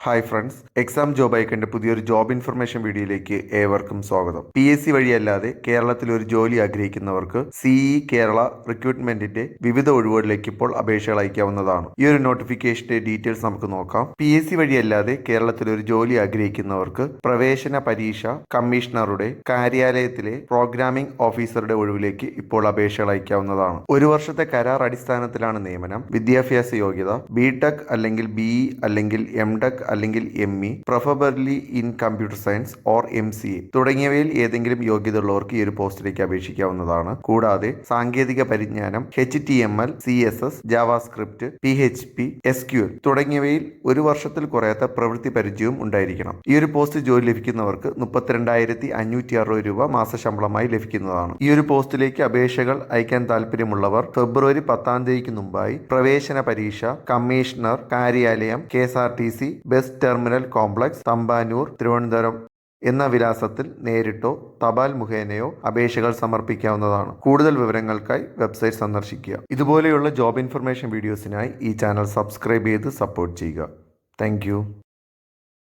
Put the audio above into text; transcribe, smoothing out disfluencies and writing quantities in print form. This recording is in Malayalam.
ഹായ് ഫ്രണ്ട്സ്, എക്സാം ജോബ് ഐക്കൻ്റെ പുതിയൊരു ജോബ് ഇൻഫർമേഷൻ വീഡിയോയിലേക്ക് ഏവർക്കും സ്വാഗതം. PSC വഴിയല്ലാതെ കേരളത്തിൽ ഒരു ജോലി ആഗ്രഹിക്കുന്നവർക്ക് CE കേരള റിക്രൂട്ട്മെന്റിന്റെ വിവിധ ഒഴിവുകളിലേക്ക് ഇപ്പോൾ അപേക്ഷകൾ അയക്കാവുന്നതാണ്. ഈ ഒരു നോട്ടിഫിക്കേഷന്റെ ഡീറ്റെയിൽസ് നമുക്ക് നോക്കാം. PSC വഴിയല്ലാതെ കേരളത്തിൽ ഒരു ജോലി ആഗ്രഹിക്കുന്നവർക്ക് പ്രവേശന പരീക്ഷ കമ്മീഷണറുടെ കാര്യാലയത്തിലെ പ്രോഗ്രാമിംഗ് ഓഫീസറുടെ ഒഴിവിലേക്ക് ഇപ്പോൾ അപേക്ഷകൾ അയക്കാവുന്നതാണ്. ഒരു വർഷത്തെ കരാർ അടിസ്ഥാനത്തിലാണ് നിയമനം. വിദ്യാഭ്യാസ യോഗ്യത BTech അല്ലെങ്കിൽ BE അല്ലെങ്കിൽ MTech അല്ലെങ്കിൽ ME, preferably in computer science or MCA തുടങ്ങിയവയിൽ ഏതെങ്കിലും യോഗ്യത ഉള്ളവർക്ക് ഈ ഒരു പോസ്റ്റിലേക്ക് അപേക്ഷിക്കാവുന്നതാണ്. കൂടാതെ സാങ്കേതിക പരിജ്ഞാനം HTML, CSS, JavaScript, PHP, SQL തുടങ്ങിയവയിൽ ഒരു വർഷത്തിൽ കുറയാത്ത പ്രവൃത്തി പരിചയവും ഉണ്ടായിരിക്കണം. ഈ ഒരു പോസ്റ്റ് ജോലി ലഭിക്കുന്നവർക്ക് 32,560 രൂപ മാസശമ്പളമായി ലഭിക്കുന്നതാണ്. ഈ ഒരു പോസ്റ്റിലേക്ക് അപേക്ഷകൾ അയക്കാൻ താല്പര്യമുള്ളവർ ഫെബ്രുവരി 10-ാം തീയതിക്ക് മുമ്പായി പ്രവേശന പരീക്ഷ കമ്മീഷണർ കാര്യാലയം KSRTC bus terminal complex Thampanoor Thiruvananthapuram എന്ന വിലാസത്തിൽ നേരിട്ടോ തപാൽ മുഖേനയോ അപേക്ഷകൾ സമർപ്പിക്കാവുന്നതാണ്. കൂടുതൽ വിവരങ്ങൾക്കായി വെബ്സൈറ്റ് സന്ദർശിക്കുക. ഇതുപോലെയുള്ള ജോബ് ഇൻഫർമേഷൻ വീഡിയോസിനായി ഈ ചാനൽ സബ്സ്ക്രൈബ് ചെയ്ത് സപ്പോർട്ട് ചെയ്യുക. താങ്ക്